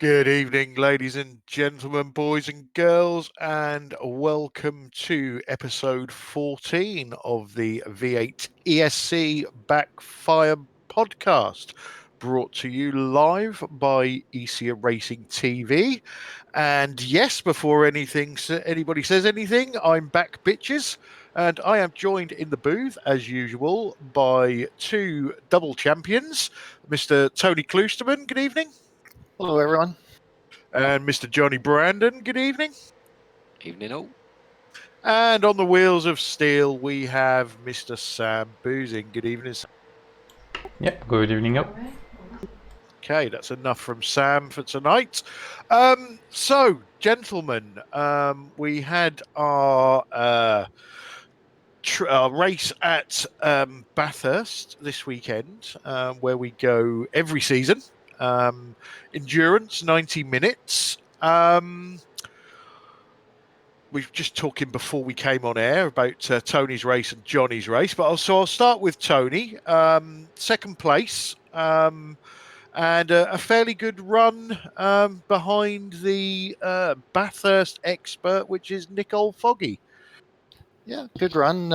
Good evening, ladies and gentlemen, boys and girls, and welcome to episode 14 of the V8ESC Backfire podcast, brought to you live by Esia Racing TV. And yes, before anybody says anything, I'm back, bitches, and I am joined in the booth, as usual, by two double champions, Mr. Tony Kloosterman. Good evening. Hello, everyone. And Mr. Johnny Brandon, good evening. Evening all. And on the wheels of steel, we have Mr. Sam Boozing. Good evening, Sam. Yeah, good evening all. Okay, that's enough from Sam for tonight. So, gentlemen, we had our race at Bathurst this weekend, where we go every season. Endurance, 90 minutes. We were just talking before we came on air about Tony's race and Johnny's race, but I'll start with Tony. Second place, and a fairly good run behind the Bathurst expert, which is Nicole Foggy. Yeah, good run.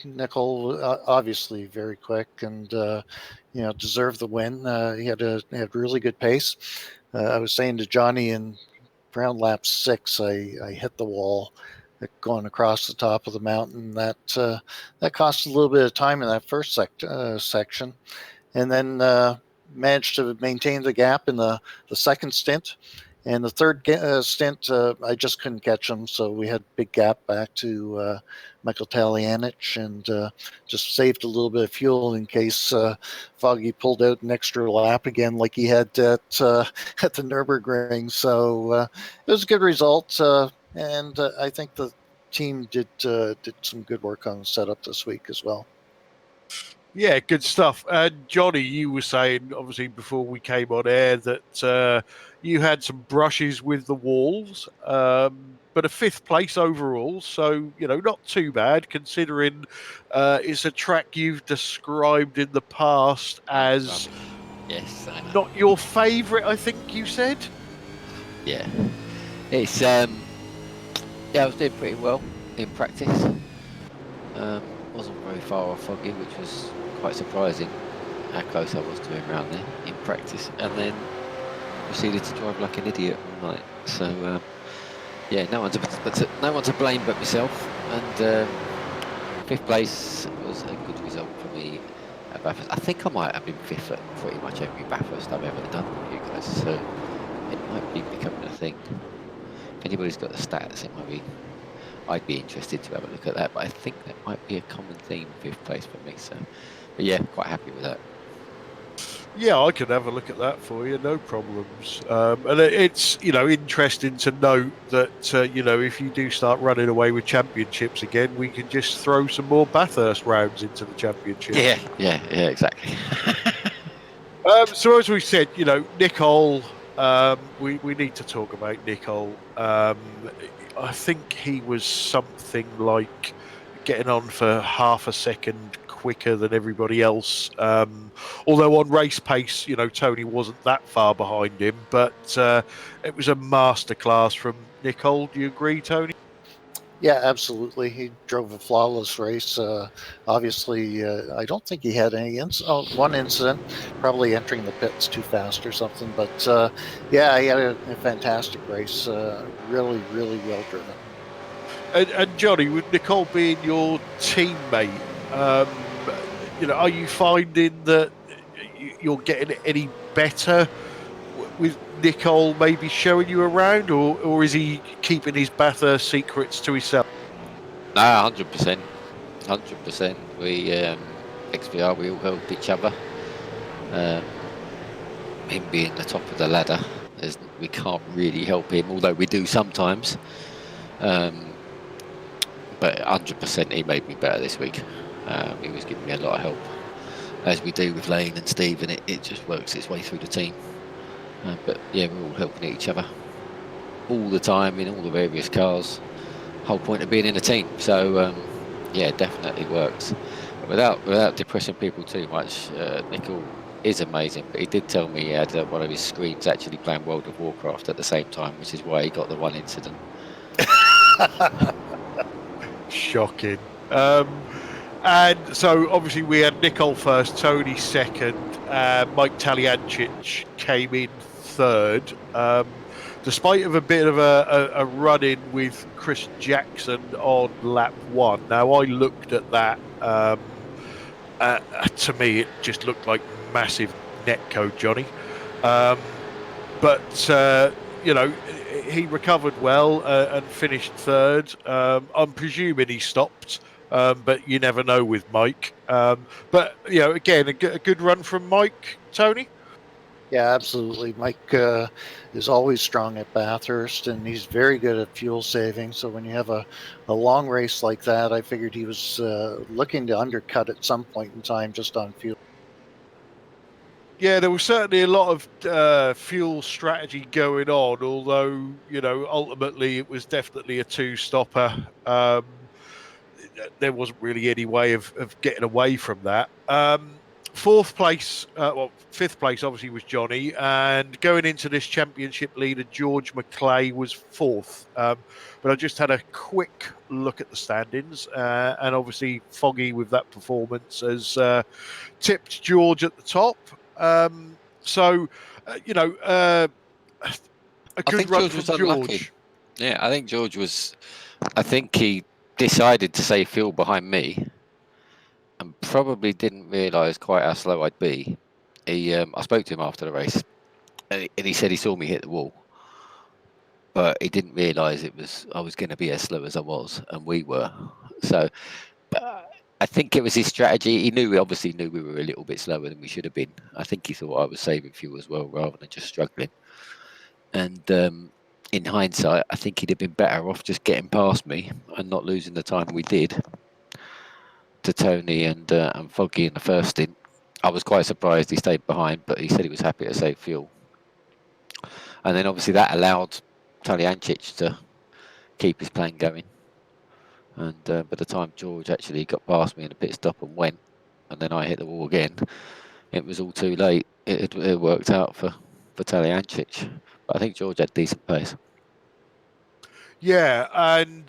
Nicole, obviously very quick and, deserved the win. He had really good pace. I was saying to Johnny in around lap 6, I hit the wall going across the top of the mountain. That cost a little bit of time in that first section. And then managed to maintain the gap in the second stint. And the third stint, I just couldn't catch him, so we had a big gap back to Michael Talianich, and just saved a little bit of fuel in case Foggy pulled out an extra lap again, like he had at the Nürburgring. So it was a good result, and I think the team did some good work on the setup this week as well. Yeah, good stuff. Johnny, you were saying, obviously, before we came on air that you had some brushes with the walls, but a fifth place overall. So, not too bad considering it's a track you've described in the past as yes, I know. Not your favourite, I think you said. Yeah, it's I was doing pretty well in practice. Wasn't very far off Foggy, which was quite surprising how close I was to him around there in practice, and then proceeded to drive like an idiot all night. So yeah, no one to blame but myself. And fifth place was a good result for me at Bathurst. I think I might have been fifth at pretty much every Bathurst I've ever done with you guys, so it might be becoming a thing. If anybody's got the stats, it might be. I'd be interested to have a look at that, but I think that might be a common theme, fifth place for me. So, but yeah, quite happy with that. Yeah, I can have a look at that for you, no problems. And it's, interesting to note that, if you do start running away with championships again, we can just throw some more Bathurst rounds into the championship. Yeah, exactly. So as we said, Nicole, we need to talk about Nicole. I think he was something like getting on for half a second quicker than everybody else. Although on race pace, Tony wasn't that far behind him, but it was a masterclass from Nicole. Do you agree, Tony? Yeah, absolutely. He drove a flawless race. Obviously, I don't think he had any one incident, probably entering the pits too fast or something. But yeah, he had a fantastic race. Really, really well driven. And Johnny, with Nicole being your teammate, are you finding that you're getting any better with Nicole maybe showing you around, or is he keeping his Bathurst secrets to himself? No, 100%. 100%. We, XVR, we all helped each other. Him being the top of the ladder, we can't really help him, although we do sometimes. But 100% he made me better this week. He was giving me a lot of help, as we do with Lane and Steve, and it just works its way through the team. But yeah, we're all helping each other all the time in all the various cars. Whole point of being in a team. So yeah, definitely works. But without depressing people too much, Nicole is amazing. But he did tell me he had one of his screens actually playing World of Warcraft at the same time, which is why he got the one incident. Shocking. And so obviously we had Nicole first, Tony second, Mike Taliancic came in third. Despite of a bit of a run-in with Chris Jackson on lap one. Now I looked at that. To me, it just looked like massive netcode, Johnny. But he recovered well and finished third. I'm presuming he stopped, but you never know with Mike. But again, a good run from Mike, Tony. Yeah, absolutely. Mike is always strong at Bathurst, and he's very good at fuel saving. So when you have a long race like that, I figured he was looking to undercut at some point in time just on fuel. Yeah, there was certainly a lot of fuel strategy going on, although, ultimately it was definitely a two-stopper. There wasn't really any way of getting away from that. Fifth place, obviously, was Johnny. And going into this championship leader, George McClay was fourth. But I just had a quick look at the standings. And obviously, Foggy, with that performance, has tipped George at the top. A good run from George. Yeah, I think George was. I think he decided to save fuel behind me, and probably didn't realise quite how slow I'd be. I spoke to him after the race, and he said he saw me hit the wall, but he didn't realise I was going to be as slow as I was, and we were. So I think it was his strategy. He obviously knew we were a little bit slower than we should have been. I think he thought I was saving fuel as well, rather than just struggling. And in hindsight, I think he'd have been better off just getting past me and not losing the time we did to Tony and Foggy in the first stint. I was quite surprised he stayed behind, but he said he was happy to save fuel. And then obviously that allowed Taliancic to keep his plan going. And by the time George actually got past me in a pit stop and went, and then I hit the wall again, it was all too late. It worked out for Taliancic. But I think George had decent pace. Yeah, and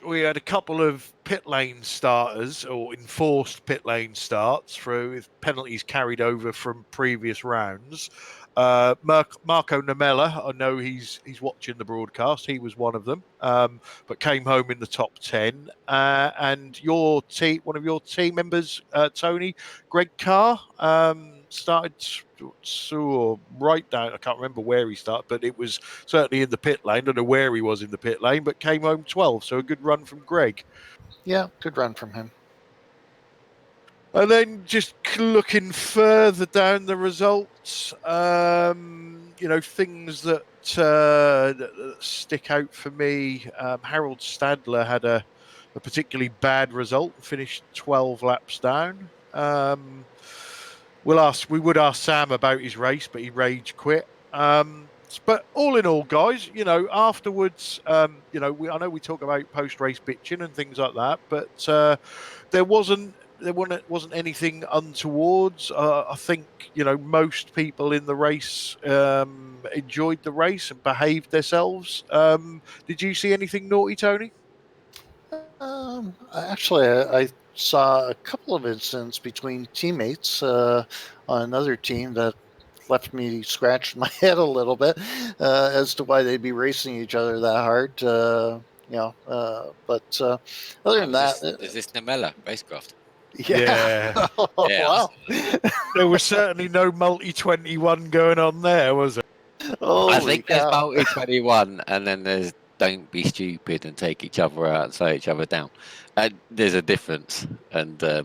we had a couple of pit lane starters or enforced pit lane starts with penalties carried over from previous rounds. Marco Namella, I know he's watching the broadcast. He was one of them, but came home in the top 10. And your team, one of your team members, Tony, Greg Carr, started right down. I can't remember where he started, but it was certainly in the pit lane. I don't know where he was in the pit lane, but came home 12. So a good run from Greg. Yeah, good run from him. And then just looking further down the results, things that stick out for me. Harold Stadler had a particularly bad result, finished 12 laps down. We would ask Sam about his race, but he rage quit. But all in all, guys, afterwards, I know we talk about post-race bitching and things like that, but there wasn't anything untowards. I think most people in the race enjoyed the race and behaved themselves. Did you see anything naughty, Tony? Actually, I saw a couple of incidents between teammates on another team that left me scratching my head a little bit as to why they'd be racing each other that hard. But other than that, is this Namella racecraft? Yeah. Wow. There was certainly no multi-21 going on there, was there? I think there's multi-21, and then there's don't be stupid and take each other out and slow each other down. There's a difference, and there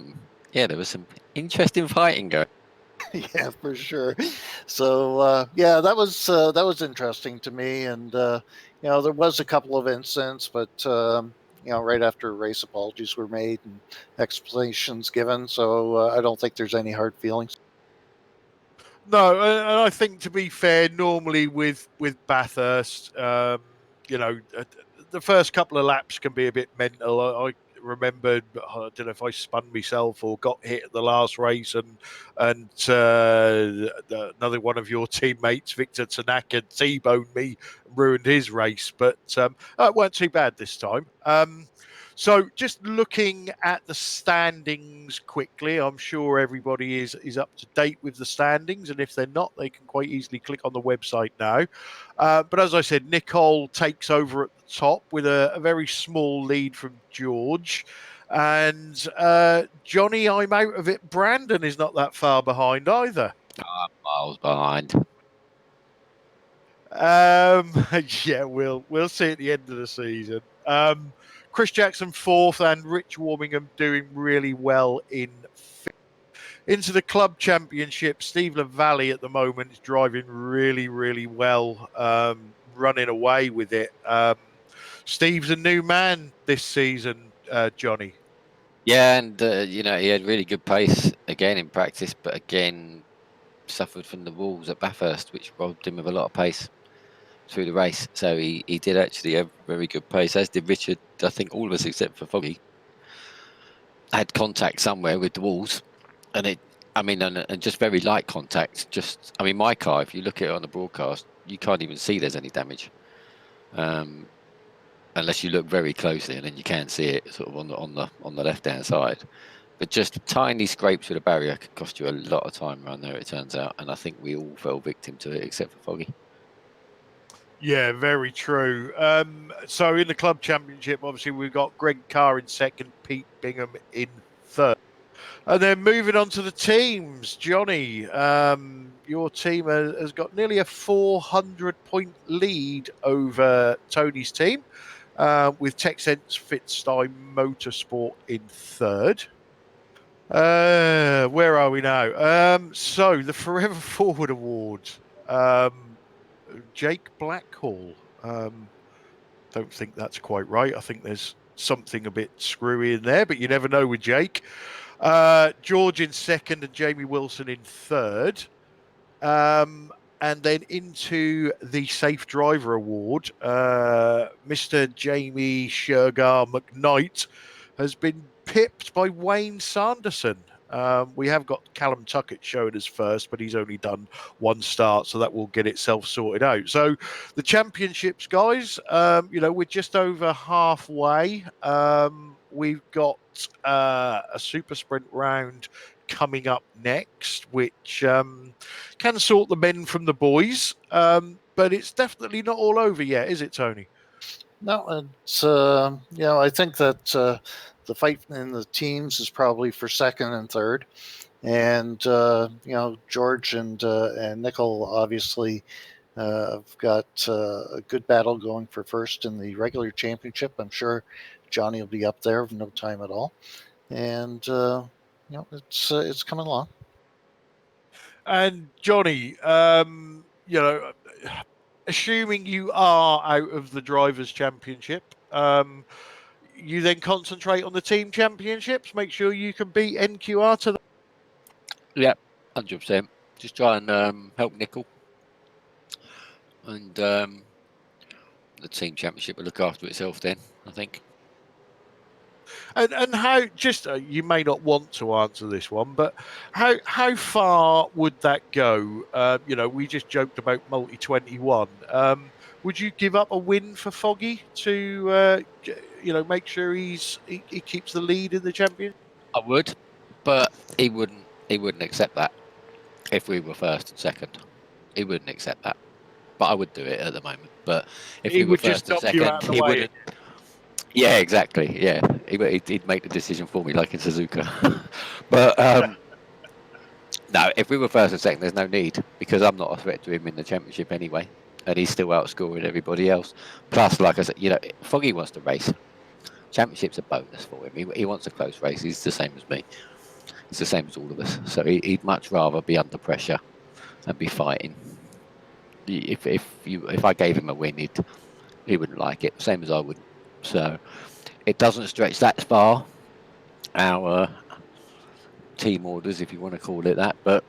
was some interesting fighting going. Yeah, for sure. So that was interesting to me, and there was a couple of incidents, but right after race apologies were made and explanations given, so I don't think there's any hard feelings. No, and I think, to be fair, normally with Bathurst, the first couple of laps can be a bit mental. remembered, I don't know if I spun myself or got hit at the last race, and another one of your teammates, Victor Tanaka, T-boned me, ruined his race. But it weren't too bad this time. So just looking at the standings quickly, I'm sure everybody is up to date with the standings, and if they're not, they can quite easily click on the website now. But as I said, Nicole takes over at the top with a very small lead from George. And Johnny, I'm out of it. Brandon is not that far behind either. Miles behind. Yeah, we'll see at the end of the season. Chris Jackson fourth, and Rich Warmingham doing really well in fifth. Into the club championship, Steve LaValle at the moment is driving really, really well, running away with it. Steve's a new man this season, Johnny. Yeah, and he had really good pace again in practice, but again suffered from the walls at Bathurst, which robbed him of a lot of pace through the race. So he did actually have very good pace, as did Richard. I think all of us except for Foggy had contact somewhere with the walls, and and just very light contact. My car, if you look at it on the broadcast, you can't even see there's any damage, unless you look very closely, and then you can see it sort of on the left hand side. But just tiny scrapes with a barrier could cost you a lot of time around there, it turns out, and I think we all fell victim to it except for Foggy. Yeah, very true. So in the club championship, obviously we've got Greg Carr in second, Pete Bingham in third. And then moving on to the teams, Johnny, your team has got nearly a 400-point lead over Tony's team, with TechSense Fitstyle Motorsport in third. Where are we now? So the Forever Forward Award, Jake Blackhall. Don't think that's quite right. I think there's something a bit screwy in there, but you never know with Jake. George in second and Jamie Wilson in third. And then into the Safe Driver Award, Mr. Jamie Shergar McKnight has been pipped by Wayne Sanderson. We have got Callum Tuckett showing us first, but he's only done one start, so that will get itself sorted out. So the championships, guys, we're just over halfway. We've got a super sprint round coming up next, which can sort the men from the boys, but it's definitely not all over yet, is it, Tony? No, it's I think that the fight in the teams is probably for second and third, and George and Nickel obviously have got a good battle going for first in the regular championship. I'm sure Johnny will be up there with no time at all, and it's coming along. And Johnny, assuming you are out of the Drivers' Championship, you then concentrate on the Team Championships. Make sure you can beat NQR to that. Yeah, 100%. Just try and help Nickel, and the Team Championship will look after itself then, I think. And how, just you may not want to answer this one, but how far would that go? We just joked about Multi 21. Would you give up a win for Foggy to make sure he keeps the lead in the championship? I would, but he wouldn't accept that if we were first and second. He wouldn't accept that, but I would do it at the moment. But if we were first and second, he wouldn't. Yeah, exactly. Yeah, he'd make the decision for me, like in Suzuka. But no, if we were first and second, there's no need, because I'm not a threat to him in the championship anyway, and he's still outscoring everybody else. Plus, like I said, Foggy wants to race. Championship's a bonus for him. He wants a close race. He's the same as me. He's the same as all of us. So he'd much rather be under pressure and be fighting. If I gave him a win, he wouldn't like it. Same as I wouldn't. So it doesn't stretch that far, our team orders, if you want to call it that, but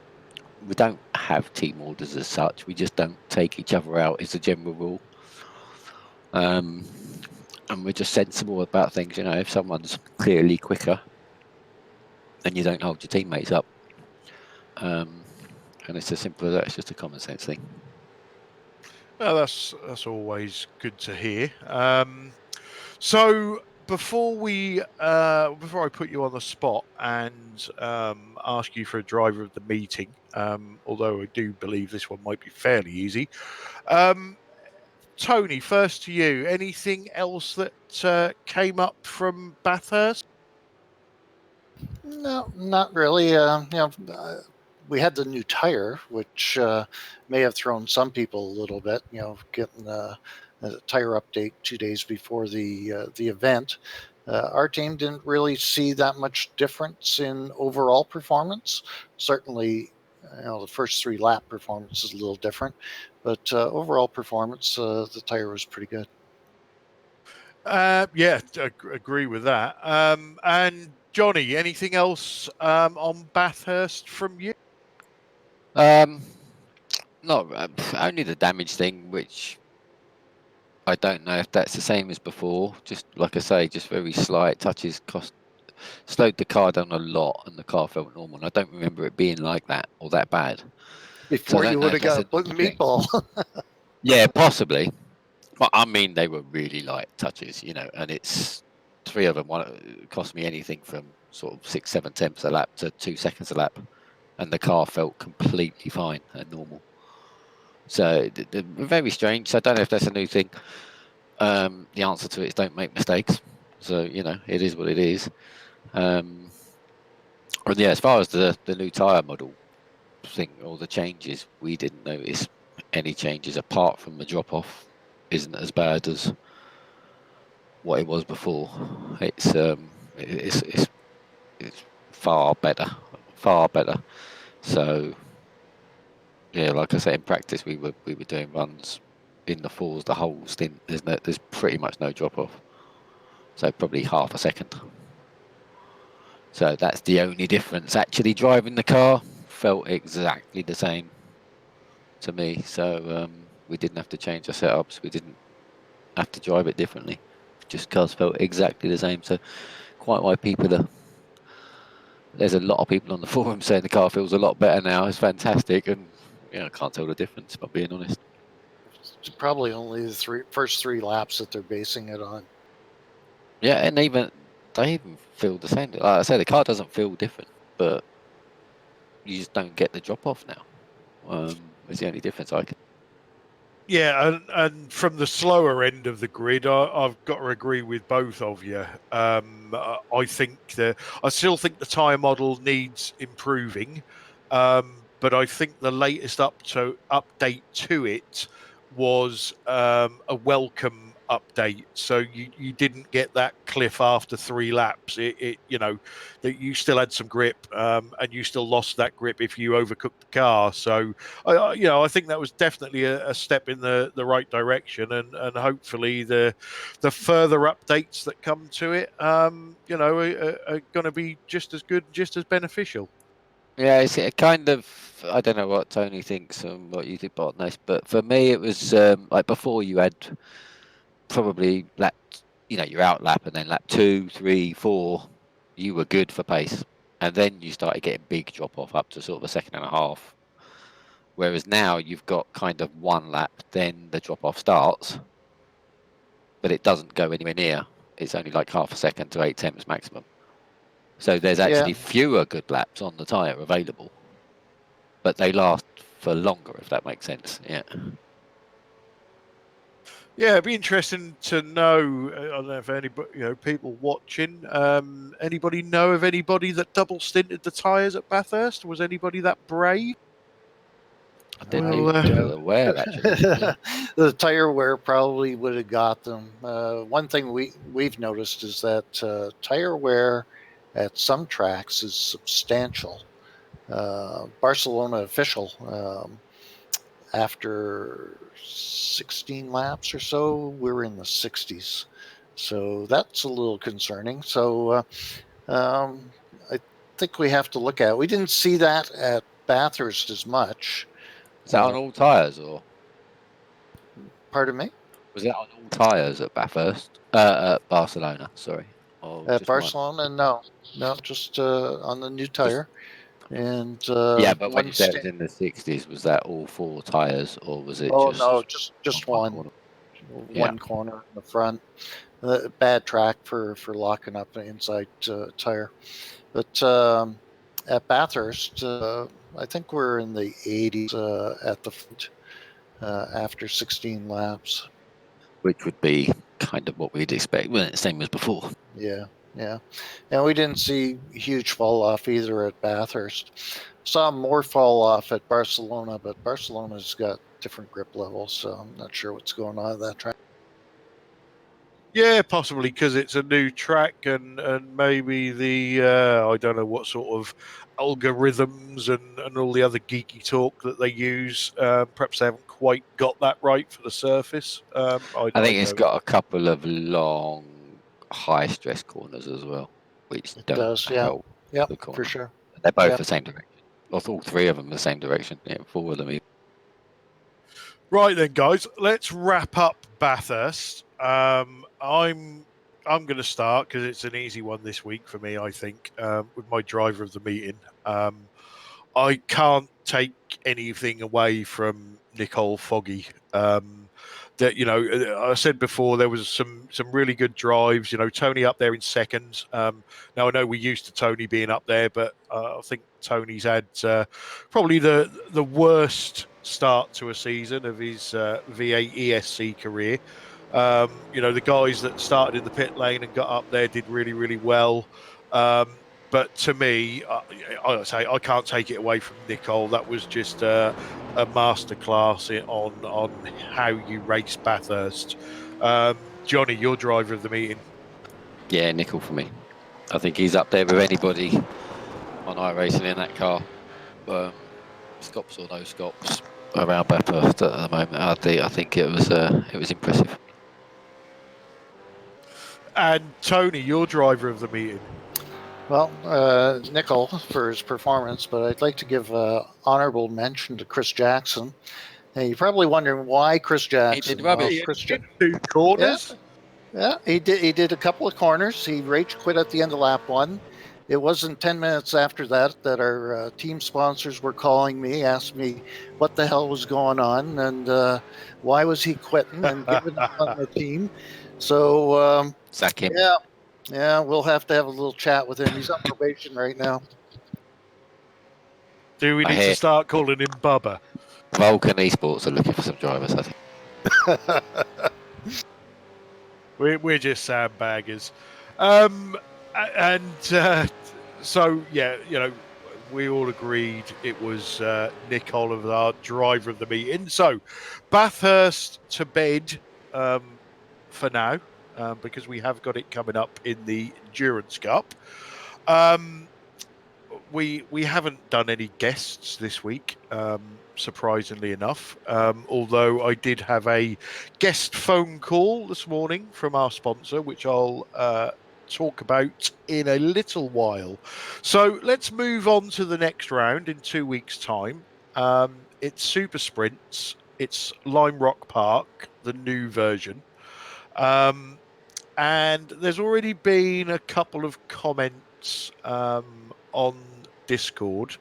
we don't have team orders as such. We just don't take each other out. It's a general rule. And and we're just sensible about things. You know, if someone's clearly quicker, then you don't hold your teammates up. And it's as simple as that. It's just a common sense thing. Well, that's always good to hear. So before I put you on the spot and ask you for a driver of the meeting, although I do believe this one might be fairly easy, Tony, first to you. Anything else that came up from Bathurst? No, not really. We had the new tire, which may have thrown some people a little bit. Getting a tire update 2 days before the event. Our team didn't really see that much difference in overall performance. Certainly, the first 3 lap performance is a little different, but overall performance, the tire was pretty good. Yeah, agree with that. And Johnny, anything else on Bathurst from you? Not only the damage thing, which I don't know if that's the same as before. Just like I say, just very slight touches slowed the car down a lot, and the car felt normal. And I don't remember it being like that or that bad. Before you would have got a meatball. Yeah, possibly. But I mean, they were really light touches, and it's 3 of them. One cost me anything from sort of 6, 7 tenths a lap to 2 seconds a lap, and the car felt completely fine and normal. So very strange. So I don't know if that's a new thing. The answer to it is don't make mistakes. So it is what it is. And yeah, as far as the new tyre model thing or the changes, we didn't notice any changes apart from the drop off isn't as bad as what it was before. It's far better. So yeah, like I said, in practice we were doing runs in the 4s the whole stint. There's pretty much no drop off, so probably half a second. So that's the only difference. Actually driving the car felt exactly the same to me. So we didn't have to change our setups. We didn't have to drive it differently. Just cars felt exactly the same. So quite why there's a lot of people on the forum saying the car feels a lot better now. It's fantastic, and I can't tell the difference, if I'm being honest. It's probably only the first 3 laps that they're basing it on. Yeah, and they even feel the same. Like I say, the car doesn't feel different, but you just don't get the drop off now. It's the only difference I can. Yeah, and from the slower end of the grid, I've got to agree with both of you. I still think the tyre model needs improving, but I think the latest update to it was a welcome update. So you didn't get that cliff after 3 laps. That you still had some grip, and you still lost that grip if you overcooked the car. So I think that was definitely a step in the right direction, and hopefully the further updates that come to it, are going to be just as good, just as beneficial. Yeah, it's a kind of, I don't know what Tony thinks and what you think, Botness, but for me it was like before you had probably your out lap, and then lap 2, 3, 4, you were good for pace, and then you started getting big drop off up to sort of a second and a half. Whereas now you've got kind of 1 lap, then the drop off starts, but it doesn't go anywhere near. It's only like half a second to 8 tenths maximum. So there's actually fewer good laps on the tyre available, but they last for longer, if that makes sense. Yeah. Yeah, it'd be interesting to know. I don't know if anybody, people watching, anybody know of anybody that double stinted the tyres at Bathurst? Was anybody that brave? I didn't even aware, actually. Yeah. The tire wear probably would have got them. One thing we've noticed is that tire wear at some tracks is substantial. Barcelona official, after 16 laps or so, we're in the 60s. So that's a little concerning. So I think we have to look at it. We didn't see that at Bathurst as much. Is that on all tyres, or? Pardon me? Was that on all tyres at Bathurst? At Barcelona, sorry. Or At just one? Barcelona, no, just on the new tire. And Yeah, but when one you said it was sta- in the 60s, was that all 4 tyres or was it Oh no, just just one one corner? one corner in the front. Bad track for locking up the inside tire. But at Bathurst, I think we're in the 80s at the front after 16 laps. Which would be kind of what we'd expect. Well, same as before. Yeah, yeah. And we didn't see huge fall off either at Bathurst. Saw more fall off at Barcelona, but Barcelona's got different grip levels, so I'm not sure what's going on at that track. Yeah, possibly because it's a new track and maybe the I don't know what sort of algorithms and all the other geeky talk that they use. Perhaps they haven't quite got that right for the surface. I think it's got a couple of long, high stress corners as well, which It don't does, yeah. help Yep, the for corner. sure. They're both Yep. the same direction. Or all 3 of them the same direction. Yeah, 4 of them. Right then, guys, let's wrap up Bathurst. I'm going to start because it's an easy one this week for me. I think with my driver of the meeting. I can't take anything away from Nicole Foggy. That I said before there was some really good drives. Tony up there in seconds. Now I know we're used to Tony being up there, but I think Tony's had probably the worst start to a season of his V8 ESC career. The guys that started in the pit lane and got up there did really, really well. But to me, I say I can't take it away from Nicole. That was just a masterclass on how you race Bathurst. Johnny, your driver of the meeting. Yeah, Nickel for me. I think he's up there with anybody on iRacing in that car. Scops or no scops around Bathurst at the moment. I think it was impressive. And Tony, your driver of the meeting. Well, Nickel for his performance, but I'd like to give honorable mention to Chris Jackson. Hey, you're probably wondering why Chris Jackson. He did rubbish. Well, 2 corners. Yeah, he did. He did a couple of corners. He rage quit at the end of lap 1. It wasn't 10 minutes after that our team sponsors were calling me, asked me what the hell was going on and why was he quitting and giving up on the team. So Sack him. yeah, we'll have to have a little chat with him. He's on probation right now. Do we need to start calling him Bubba? Vulcan Esports are looking for some drivers, I think. We're just sandbaggers. So yeah, we all agreed it was Nick Oliver, our driver of the meeting. So Bathurst to bed for now, because we have got it coming up in the Endurance Cup. We haven't done any guests this week, surprisingly enough. Although I did have a guest phone call this morning from our sponsor, which I'll talk about in a little while. So let's move on to the next round in 2 weeks' time. It's Super Sprints. It's Lime Rock Park, the new version. And there's already been a couple of comments on Discord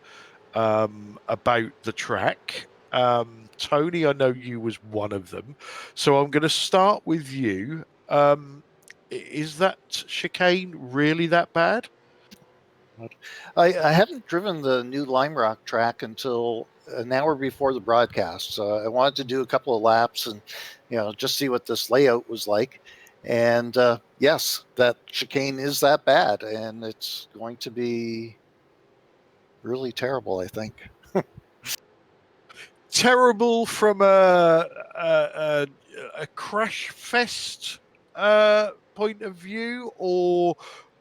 about the track. Tony, I know you was one of them. So I'm going to start with you. Is that chicane really that bad? I haven't driven the new Lime Rock track until an hour before the broadcast. So I wanted to do a couple of laps and, just see what this layout was like. And yes, that chicane is that bad, and it's going to be really terrible, I think. Terrible from a crash fest point of view, or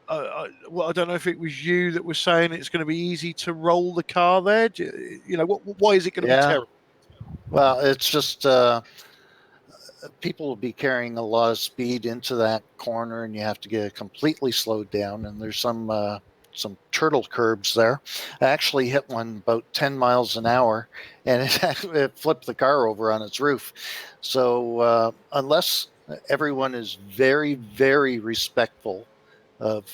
well, I don't know if it was you that was saying it's going to be easy to roll the car there. Why is it going to be terrible? Well, it's just people will be carrying a lot of speed into that corner, and you have to get it completely slowed down. And there's some some turtle curbs there. I actually hit one about 10 miles an hour, and it flipped the car over on its roof. So unless everyone is very, very respectful of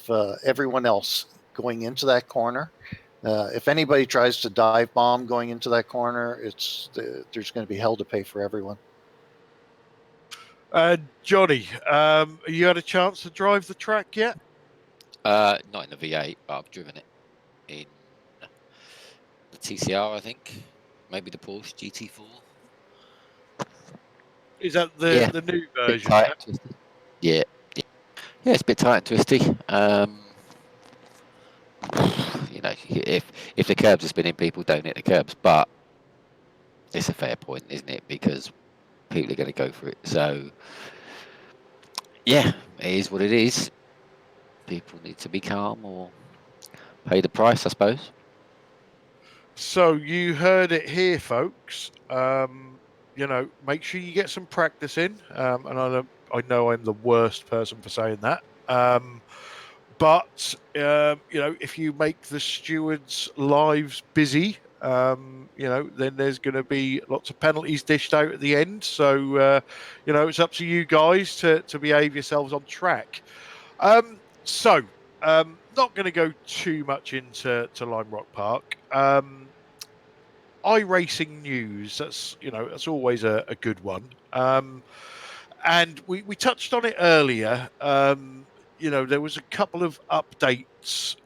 everyone else going into that corner, if anybody tries to dive bomb going into that corner, there's going to be hell to pay for everyone. Johnny, you had a chance to drive the track yet? Not in the V8, but I've driven it in the TCR, I think. Maybe the Porsche GT4. Is that the Yeah, the new bit version? tight Yeah? and twisty. Yeah, it's a bit tight and twisty. You know, if the curbs are spinning, people don't hit the curbs, but it's a fair point, isn't it? Because people are going to go for it. So, yeah, it is what it is. People need to be calm or pay the price, I suppose. So you heard it here, folks. Make sure you get some practice in. And I know I'm the worst person for saying that. But if you make the stewards' lives busy, then there's going to be lots of penalties dished out at the end. So it's up to you guys to behave yourselves on track. Not going to go too much into Lime Rock Park. iRacing news. That's always a good one. And we touched on it earlier. There was a couple of updates,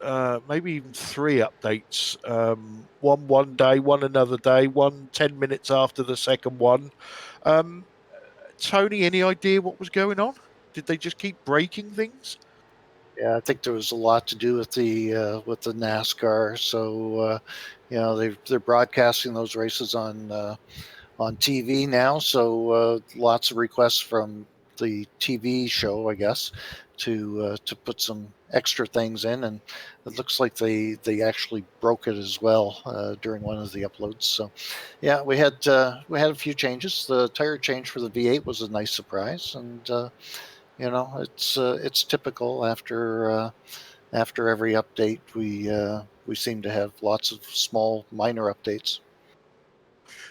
maybe even 3 updates. One day, one another day, one 10 minutes after the second one. Tony, any idea what was going on? Did they just keep breaking things? Yeah, I think there was a lot to do with the NASCAR. So they're broadcasting those races on TV now. So lots of requests from the TV show, I guess, to put some extra things in, and it looks like they actually broke it as well during one of the uploads. So yeah, we had a few changes. The tire change for the V8 was a nice surprise, and it's typical after every update. We seem to have lots of small minor updates.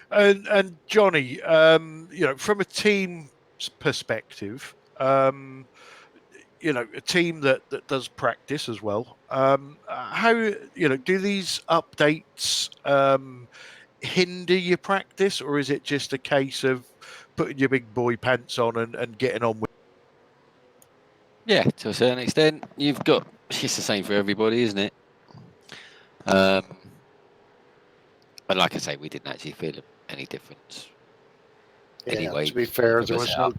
And Johnny, from a team perspective, a team that does practice as well. How do these updates hinder your practice, or is it just a case of putting your big boy pants on and getting on with? Yeah, to a certain extent, it's the same for everybody, isn't it? And like I say, we didn't actually feel any difference. Yeah, anyway, to be fair, there from the was setup.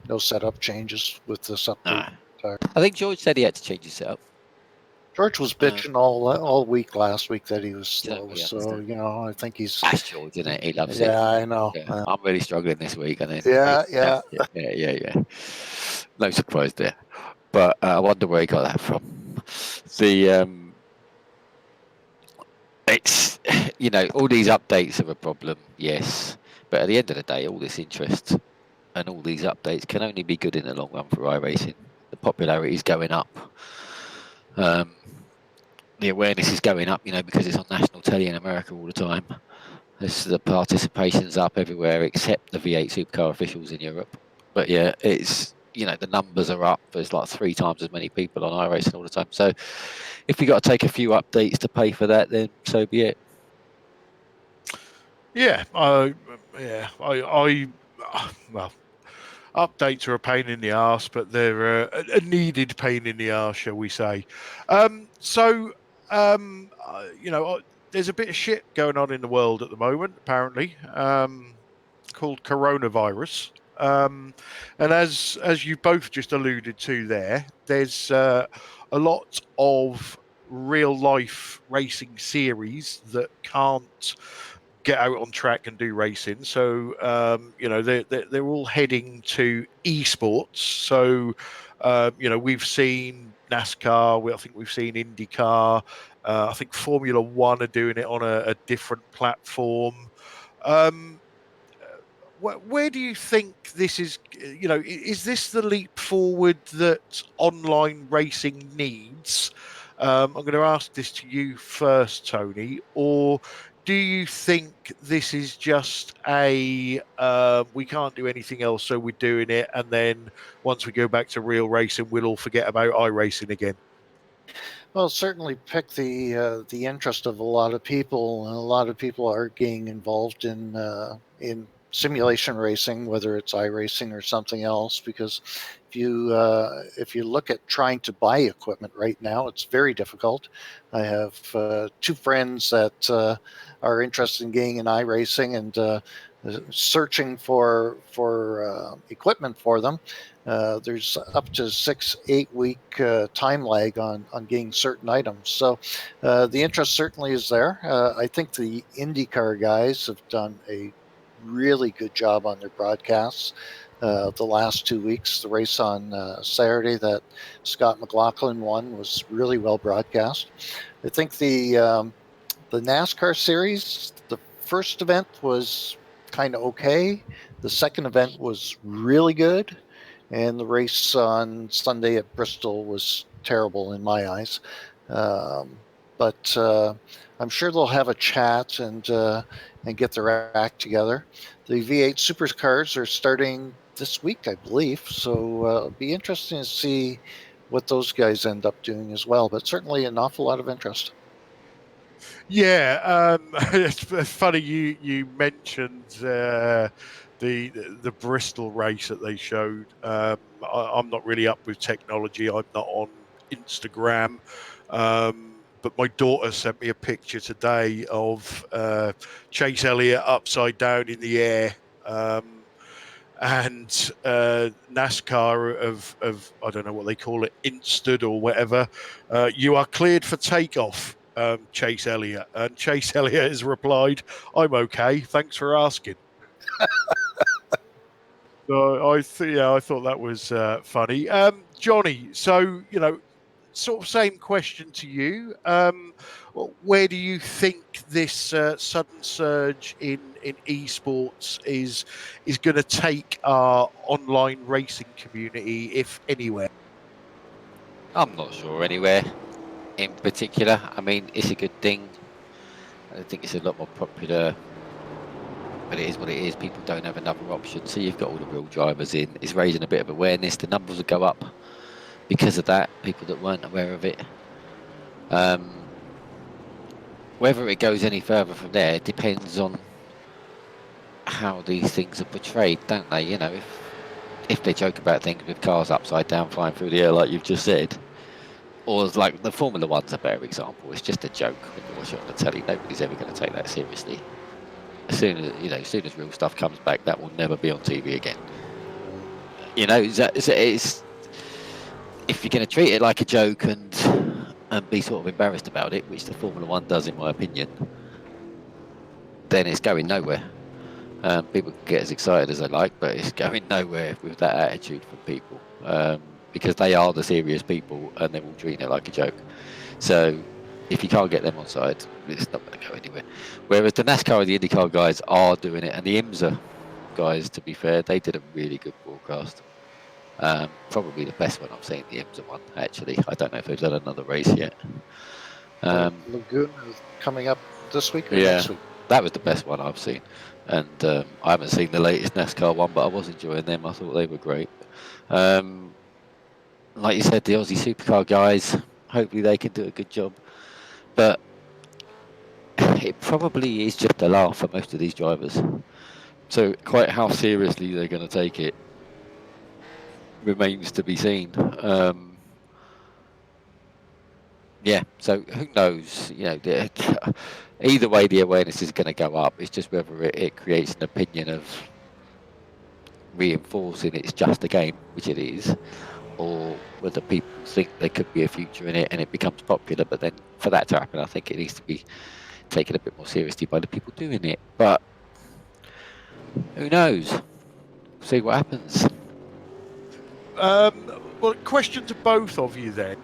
no setup changes with this update. No. I think George said he had to change his setup. George was bitching all week last week that he was slow. Really So I think he's. That's George, isn't it? He loves it. Yeah, I know. Yeah. I'm really struggling this week, and then Yeah. No surprise there. But I wonder where he got that from. It's all these updates are a problem, yes. But at the end of the day, all this interest and all these updates can only be good in the long run for iRacing. The popularity is going up. The awareness is going up, because it's on national telly in America all the time. The participation's up everywhere except the V8 supercar officials in Europe. But yeah, it's the numbers are up. There's like 3 times as many people on iRacing all the time. So if we got to take a few updates to pay for that, then so be it. Yeah, well, updates are a pain in the arse, but they're a needed pain in the arse, shall we say. There's a bit of shit going on in the world at the moment, apparently, called coronavirus. And as you both just alluded to there's a lot of real life racing series that can't get out on track and do racing. So they're all heading to esports. So we've seen NASCAR. I think we've seen IndyCar. I think Formula One are doing it on a different platform. Where do you think this is? Is this the leap forward that online racing needs? I'm going to ask this to you first, Tony, or do you think this is just a we can't do anything else, so we're doing it, and then once we go back to real racing, we'll all forget about iRacing again? Well, certainly pick the interest of a lot of people, and a lot of people are getting involved in simulation racing, whether it's iRacing or something else. Because if you look at trying to buy equipment right now, it's very difficult. I have two friends that are interested in getting in iRacing and searching for equipment for them. There's up to 6-8 week time lag on getting certain items. So the interest certainly is there. I think the IndyCar guys have done a really good job on their broadcasts. The last 2 weeks, the race on Saturday that Scott McLaughlin won was really well broadcast. I think the NASCAR series, the first event was kind of okay. The second event was really good. And the race on Sunday at Bristol was terrible in my eyes. But I'm sure they'll have a chat and get their act together. The V8 supercars are starting this week, I believe. So it'll be interesting to see what those guys end up doing as well. But certainly an awful lot of interest. Yeah, it's funny you mentioned the Bristol race that they showed. I'm not really up with technology. I'm not on Instagram, but my daughter sent me a picture today of Chase Elliott upside down in the air. And NASCAR of I don't know what they call it, Instud or whatever. You are cleared for takeoff, Chase Elliott. And Chase Elliott has replied, "I'm okay. Thanks for asking." So I thought that was funny. Johnny, so sort of same question to you. Where do you think this sudden surge in esports is going to take our online racing community, if anywhere? I'm not sure anywhere in particular. I mean, it's a good thing. I think it's a lot more popular, but it is what it is. People don't have another option, so you've got all the real drivers in. It's raising a bit of awareness. The numbers will go up because of that. People that weren't aware of it. Whether it goes any further from there depends on how these things are portrayed, don't they? You know, if they joke about things with cars upside down flying through the air, like you've just said, or like the Formula One's a better example. It's just a joke when you watch it on the telly. Nobody's ever going to take that seriously. As soon as real stuff comes back, that will never be on TV again. You know, it's if you're going to treat it like a joke and be sort of embarrassed about it, which the Formula One does, in my opinion, then it's going nowhere. People can get as excited as they like, but it's going nowhere with that attitude from people, because they are the serious people and they're all treating it like a joke. So if you can't get them on side, it's not going to go anywhere. Whereas the NASCAR and the IndyCar guys are doing it, and the IMSA guys, to be fair, they did a really good broadcast. Probably the best one I've seen, the IMSA one, actually. I don't know if they've done another race yet. Laguna is coming up this week or next week? That was the best one I've seen. And I haven't seen the latest NASCAR one, but I was enjoying them. I thought they were great. Like you said, the Aussie Supercar guys, hopefully they can do a good job. But it probably is just a laugh for most of these drivers. So quite how seriously they're going to take it remains to be seen. Yeah, so who knows? You know, either way, the awareness is going to go up. It's just whether it creates an opinion of reinforcing it's just a game, which it is, or whether people think there could be a future in it and it becomes popular. But then for that to happen, I think it needs to be taken a bit more seriously by the people doing it. But who knows? See what happens. Well, question to both of you then.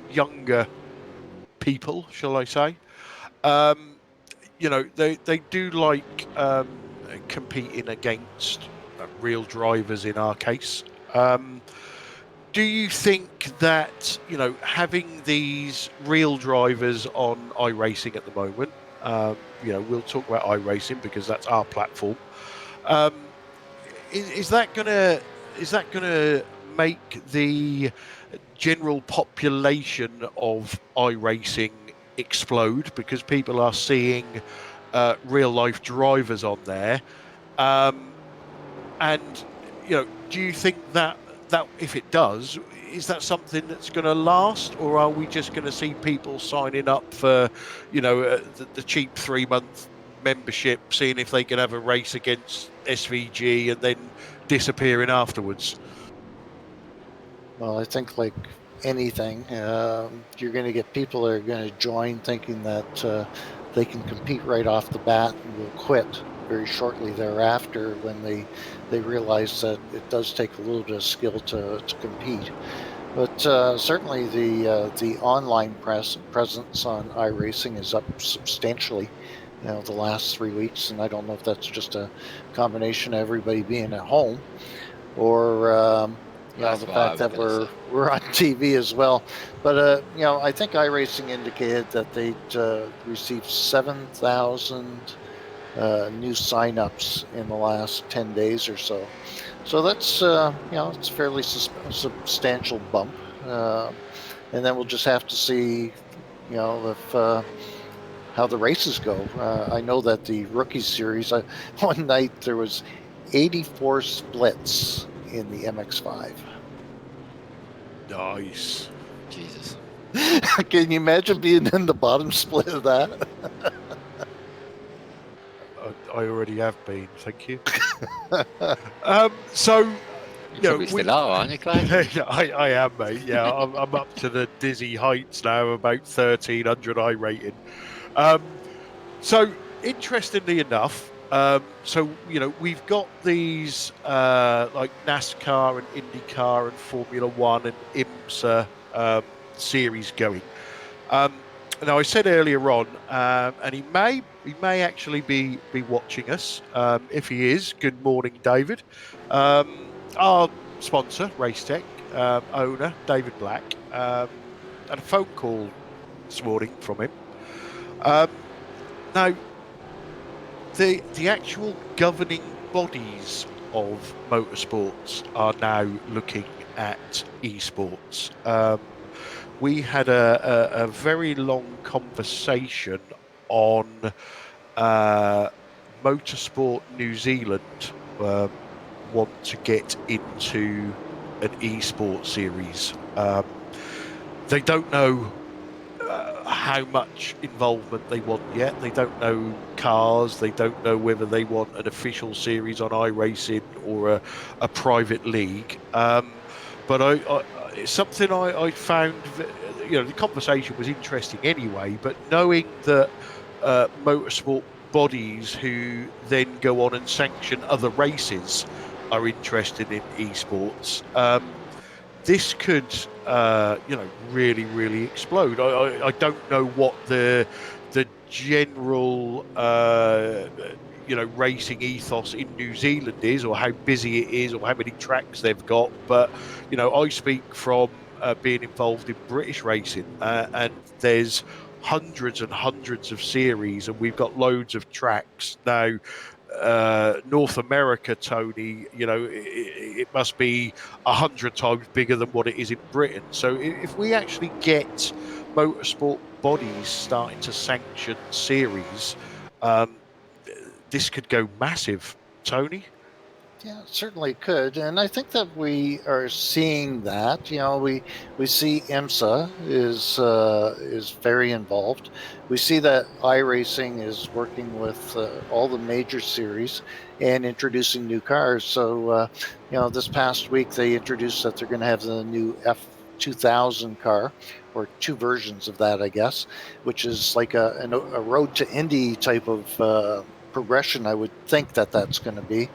Younger people, shall I say? They do like competing against real drivers in our case. do you think that, having these real drivers on iRacing at the moment, we'll talk about iRacing because that's our platform. Is that gonna make the general population of iRacing explode because people are seeing real life drivers on there? And do you think that if it does, is that something that's going to last, or are we just going to see people signing up for, the cheap 3-month membership, seeing if they can have a race against SVG and then disappearing afterwards? Well, I think like anything, you're going to get people that are going to join thinking that they can compete right off the bat and will quit very shortly thereafter when they realize that it does take a little bit of skill to compete. But certainly the online presence on iRacing is up substantially, the last 3 weeks, and I don't know if that's just a combination of everybody being at home or That's the what I fact was that gonna say. we're on TV as well. But I think iRacing indicated that they'd received 7,000 new signups in the last 10 days or so. So that's it's a fairly substantial bump, and then we'll just have to see if how the races go. I know that the rookie series, one night there was 84 splits in the MX5. Nice. Jesus. Can you imagine being in the bottom split of that? I already have been, thank you. So You probably still are, aren't you, Clay? I am, mate. Yeah, I'm up to the dizzy heights now, about 1,300 I rating. So interestingly enough, we've got these like NASCAR and IndyCar and Formula One and IMSA series going. Now I said earlier on, and he may actually be watching us. If he is, good morning, David. Our sponsor, Racetech, owner David Black, had a phone call this morning from him. Now, the actual governing bodies of motorsports are now looking at esports. We had a very long conversation on Motorsport New Zealand want to get into an esports series. They don't know how much involvement they want yet. They don't know cars. They don't know whether they want an official series on iRacing or a private league. But it's something I found, the conversation was interesting anyway, but knowing that motorsport bodies who then go on and sanction other races are interested in esports, this could, really, really explode. I don't know what the general, racing ethos in New Zealand is, or how busy it is, or how many tracks they've got. But I speak from being involved in British racing, and there's hundreds and hundreds of series, and we've got loads of tracks now. North America, Tony, it must be 100 times bigger than what it is in Britain. So if we actually get motorsport bodies starting to sanction series, this could go massive, Tony. Yeah, it certainly could, and I think that we are seeing that. We see IMSA is very involved. We see that iRacing is working with all the major series and introducing new cars. So this past week they introduced that they're going to have the new F2000 car, or two versions of that, I guess, which is like a road to Indy type of progression. I would think that that's going to be.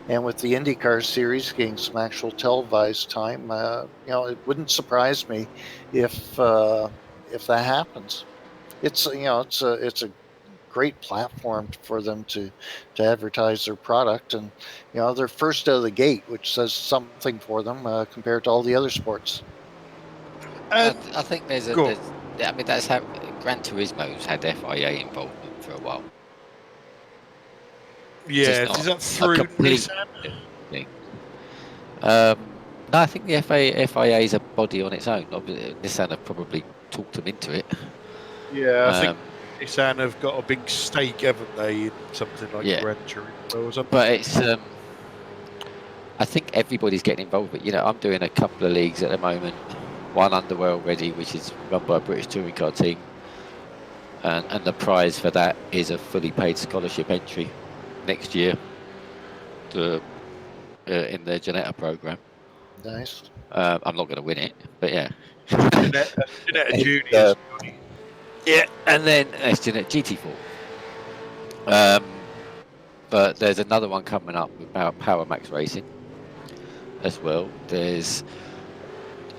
And with the IndyCar series getting some actual televised time, it wouldn't surprise me if that happens. It's a great platform for them to advertise their product, and they're first out of the gate, which says something for them compared to all the other sports. And I think there's go on. I mean, that's how Gran Turismo's had FIA involvement for a while. Yeah, Just is not that a through complete Nissan? thing. No, I think the FIA is a body on its own. Obviously, Nissan have probably talked them into it. Yeah, I think Nissan have got a big stake, haven't they, in something like Yeah. Gran Turismo or something? But it's I think everybody's getting involved. But I'm doing a couple of leagues at the moment. One underway already, which is run by a British touring car team, and the prize for that is a fully paid scholarship entry next year to in their Janetta program. Nice. I'm not going to win it, but yeah. Janetta Juniors. Yeah, and then it's Janetta GT4. But there's another one coming up with Power Max Racing as well. There's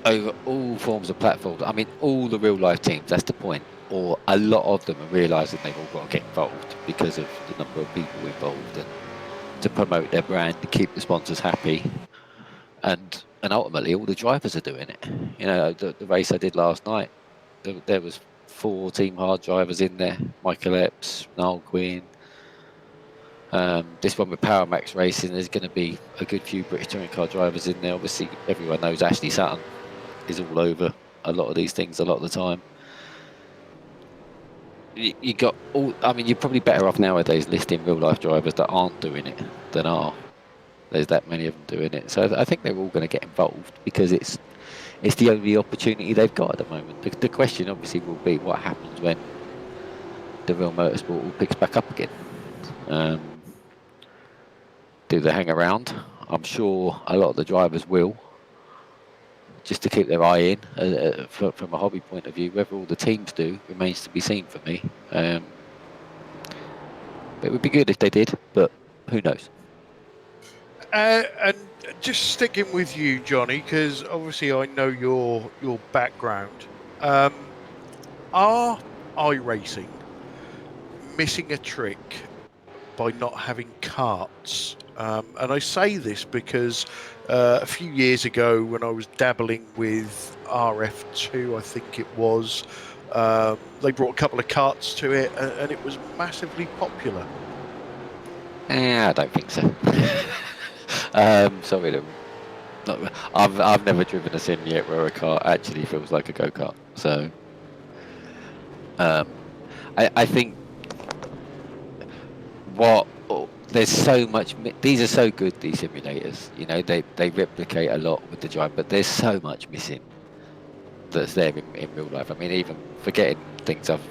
over all forms of platforms. I mean, all the real life teams. That's the point. Or a lot of them are realising they've all got to get involved because of the number of people involved, and to promote their brand, to keep the sponsors happy, and ultimately all the drivers are doing it. The race I did last night, there was 4 Team Hard drivers in there: Michael Epps, Niall Quinn. This one with Power Max Racing, there's going to be a good few British touring car drivers in there. Obviously, everyone knows Ashley Sutton is all over a lot of these things a lot of the time. You got all. I mean, you're probably better off nowadays listing real life drivers that aren't doing it than are. There's that many of them doing it, so I think they're all going to get involved because it's the only opportunity they've got at the moment. The question obviously will be what happens when the real motorsport all picks back up again. Do they hang around? I'm sure a lot of the drivers will, just to keep their eye in from a hobby point of view. Whether all the teams do remains to be seen for me. But it would be good if they did, but who knows? And just sticking with you, Johnny, because obviously I know your background. Are iRacing missing a trick by not having karts? And I say this because a few years ago, when I was dabbling with RF2, I think it was, they brought a couple of karts to it, and it was massively popular. I don't think so. Sorry, I've never driven a sim yet where a car actually feels like a go-kart. So I think there's so much. These are so good, these simulators. They replicate a lot with the drive, but there's so much missing that's there in real life. I mean, even forgetting things I've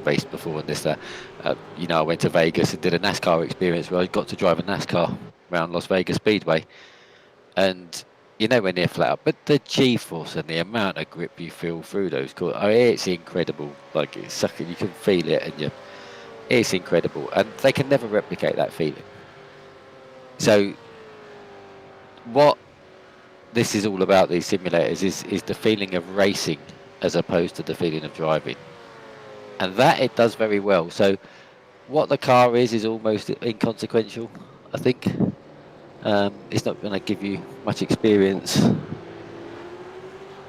raced before and this, that. I went to Vegas and did a NASCAR experience where I got to drive a NASCAR around Las Vegas Speedway, and when they're flat out, but the G-force and the amount of grip you feel through those corners, it's incredible. Like it's sucking, you can feel it, and it's incredible, and they can never replicate that feeling. So, what this is all about, these simulators, is the feeling of racing as opposed to the feeling of driving, and that it does very well. So, what the car is almost inconsequential, I think. It's not going to give you much experience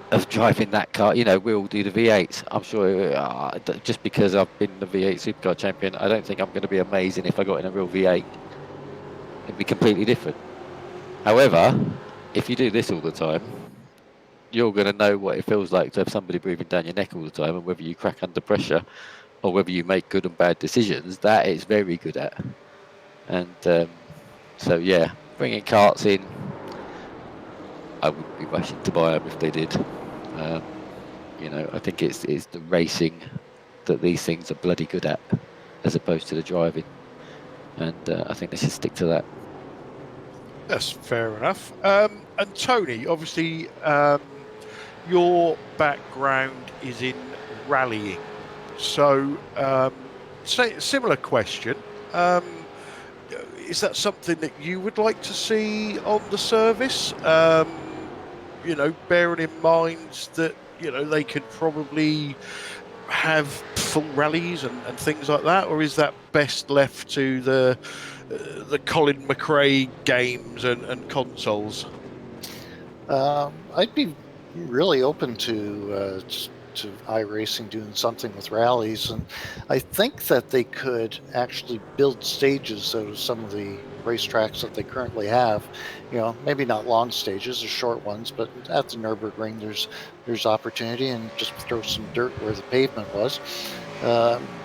of driving that car. We all do the V8s. I'm sure just because I've been the V8 Supercar champion, I don't think I'm going to be amazing if I got in a real V8. It'd be completely different. However, if you do this all the time, you're going to know what it feels like to have somebody breathing down your neck all the time, and whether you crack under pressure or whether you make good and bad decisions, that it's very good at. And so, yeah, bringing karts in, I wouldn't be rushing to buy them if they did. I think it's the racing that these things are bloody good at, as opposed to the driving. And I think they should stick to that. That's fair enough. And Tony, obviously, your background is in rallying. So, similar question. Is that something that you would like to see on the service? Bearing in mind that, they could probably have full rallies and things like that, or is that best left to the Colin McRae games and consoles? I'd be really open to iRacing doing something with rallies, and I think that they could actually build stages out of some of the racetracks that they currently have. You know, maybe not long stages or short ones, but at the Nürburgring, there's opportunity, and just throw some dirt where the pavement was.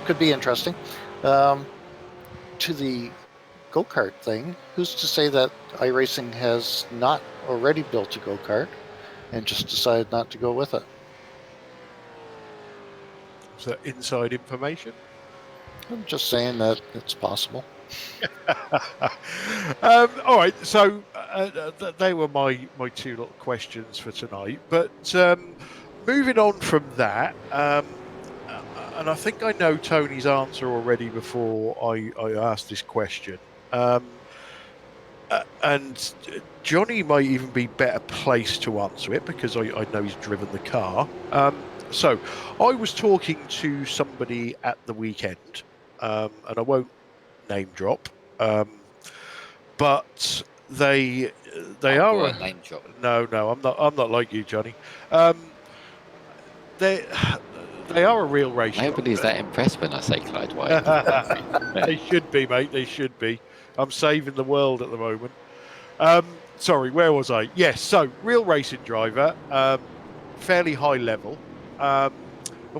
Could be interesting. To the go-kart thing, who's to say that iRacing has not already built a go-kart and just decided not to go with it? Is that inside information? I'm just saying that it's possible. All right, so they were my two little questions for tonight. But moving on from that, and I think I know Tony's answer already before I asked this question. And Johnny might even be better placed to answer it because I know he's driven the car. So I was talking to somebody at the weekend, and I won't name drop, but they are a name drop. No, I'm not like you, Johnny. They are a real race Nobody's driver. that impressed when I say Clyde White. They should be, mate. They should be. I'm saving the world at the moment. Sorry, where was I? Yes, so real racing driver, fairly high level. And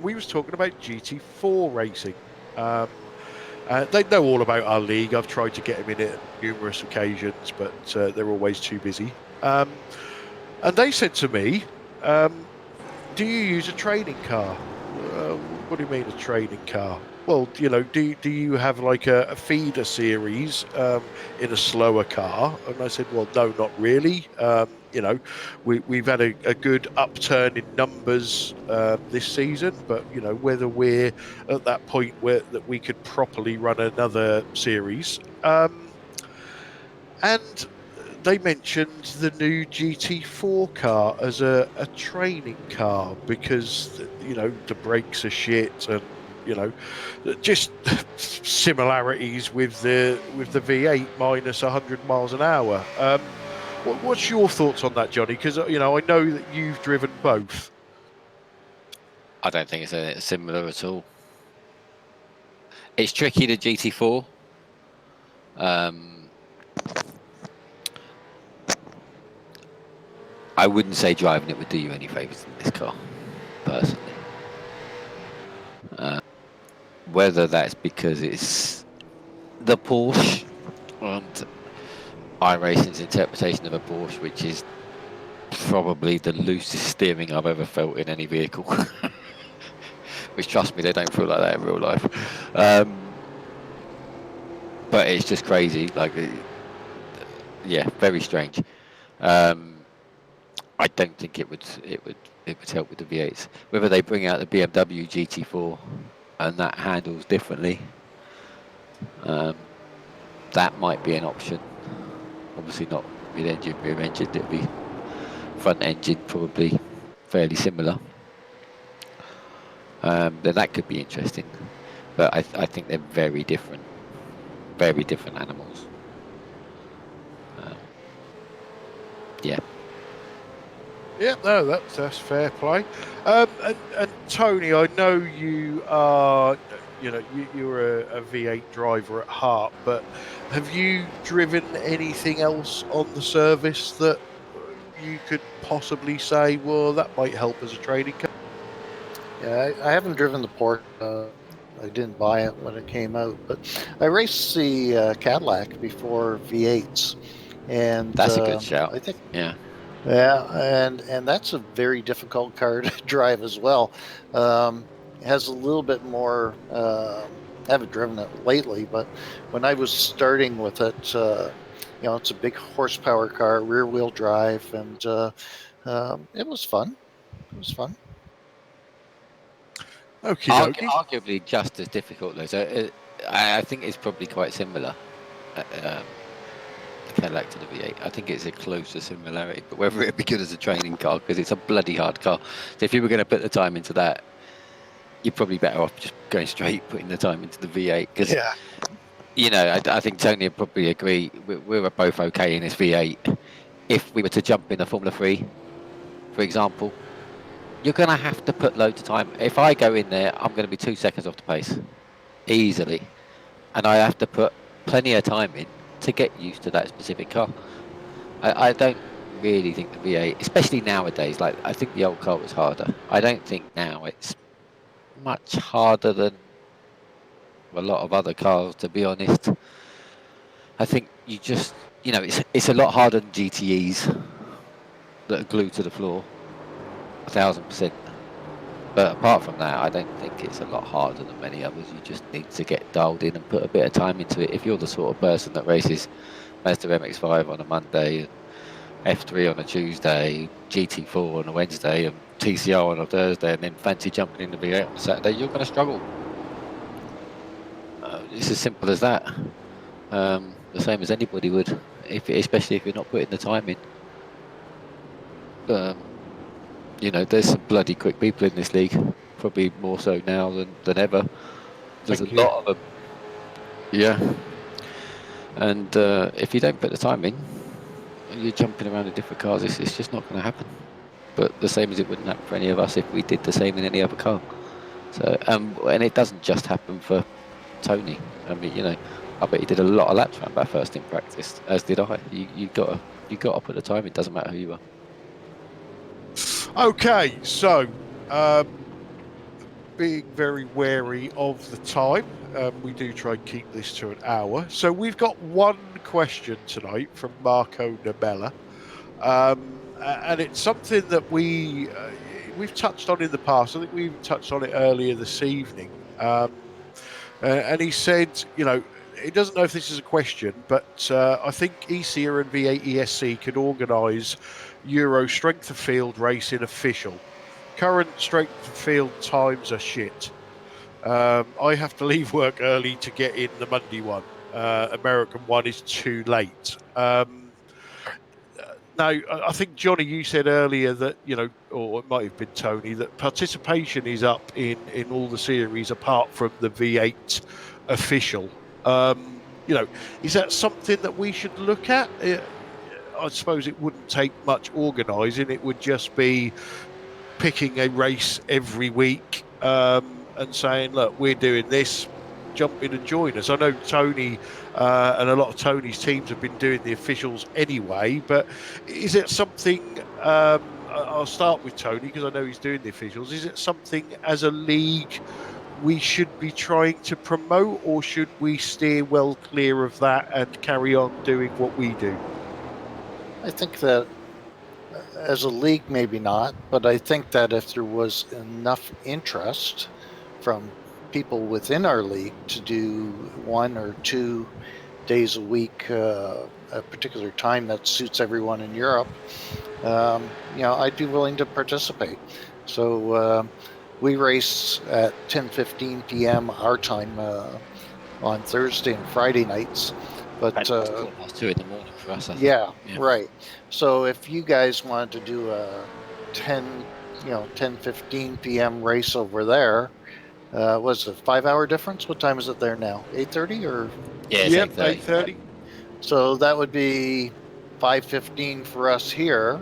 we was talking about GT4 racing. They know all about our league. I've tried to get them in it numerous occasions, but they're always too busy. And they said to me, do you use a training car? What do you mean a training car? Well, you know, do you have like a feeder series in a slower car? And I said, well, no, not really. You know, we've had a good upturn in numbers this season, but you know, whether we're at that point where that we could properly run another series. And they mentioned the new GT4 car as a training car because, you know, the brakes are shit and, you know, just similarities with the V8 minus 100 miles an hour. What's your thoughts on that, Johnny? Because, you know, I know that you've driven both. I don't think it's similar at all. It's tricky, the GT4. I wouldn't say driving it would do you any favours in this car, personally. Whether that's because it's the Porsche and iRacing's interpretation of a Porsche, which is probably the loosest steering I've ever felt in any vehicle. Which, trust me, they don't feel like that in real life. But it's just crazy. Like, yeah, very strange. I don't think it would help with the V8s. Whether they bring out the BMW GT4 and that handles differently, that might be an option. Obviously not mid-engine, rear-engine. It'll be front-engine, probably fairly similar. Then that could be interesting. But I think they're very different animals. Yeah. Yeah, no, that's fair play. And Tony, I know you are, you know, you're a V8 driver at heart, but have you driven anything else on the service that you could possibly say, well, that might help as a training car? Yeah, I haven't driven the Porsche. I didn't buy it when it came out, but I raced the Cadillac before V8s, and that's a good shout. I think, yeah, and that's a very difficult car to drive as well. It has a little bit more. I haven't driven it lately, but when I was starting with it, you know, it's a big horsepower car, rear-wheel drive, and it was fun. It was fun. Arguably just as difficult though. So I think it's probably quite similar. The Cadillac to the V8. I think it's a closer similarity, but whether it'd be good as a training car, because it's a bloody hard car. So if you were going to put the time into that, you're probably better off just going straight, putting the time into the V8. Because, Yeah. you know, I think Tony would probably agree. We're both okay in this V8. If we were to jump in a Formula 3, for example, you're going to have to put loads of time. If I go in there, I'm going to be 2 seconds off the pace, easily. And I have to put plenty of time in to get used to that specific car. I don't really think the V8, especially nowadays, like I think the old car was harder. I don't think now it's much harder than a lot of other cars, to be honest. I think you just, you know, it's a lot harder than GTEs that are glued to the floor, 1000%. But apart from that, I don't think it's a lot harder than many others. You just need to get dialed in and put a bit of time into it. If you're the sort of person that races Mazda MX-5 on a Monday, F3 on a Tuesday, GT4 on a Wednesday, and TCR on a Thursday, and then fancy jumping in the V8 on a Saturday, you're going to struggle. It's as simple as that. The same as anybody would, especially if you're not putting the time in. You know, there's some bloody quick people in this league, probably more so now than ever. There's a lot of them. Yeah. And if you don't put the time in, you're jumping around in different cars, it's just not going to happen. But the same as it wouldn't happen for any of us if we did the same in any other car. So, and it doesn't just happen for Tony. I mean, you know, I bet he did a lot of laps around that first in practice, as did I. You got to put the time. It doesn't matter who you are. Okay, so being very wary of the time, we do try and keep this to an hour. So we've got one question tonight from Marco Nabella, and it's something that we've touched on in the past. I think we even touched on it earlier this evening. And he said, you know, he doesn't know if this is a question, but I think Esia and V8ESC could organise Euro strength of field racing official. Current strength of field times are shit. I have to leave work early to get in the Monday one. American one is too late. Now, I think, Johnny, you said earlier that, you know, or it might have been Tony, that participation is up in all the series apart from the V8 official. You know, is that something that we should look at? I suppose it wouldn't take much organising. It would just be picking a race every week and saying, look, we're doing this, jump in and join us. I know Tony and a lot of Tony's teams have been doing the officials anyway, but is it something, I'll start with Tony because I know he's doing the officials, is it something as a league we should be trying to promote, or should we steer well clear of that and carry on doing what we do? I think that as a league, maybe not, but I think that if there was enough interest from people within our league to do 1 or 2 days a week, a particular time that suits everyone in Europe, you know, I'd be willing to participate. So we race at 10:15 p.m. our time on Thursday and Friday nights. But 2 in the morning for us. Yeah, right. So if you guys wanted to do a 10:15 p.m. race over there, was it a 5-hour difference? What time is it there now? 8:30 or? Yeah, yep, 8:30. So that would be 5:15 for us here.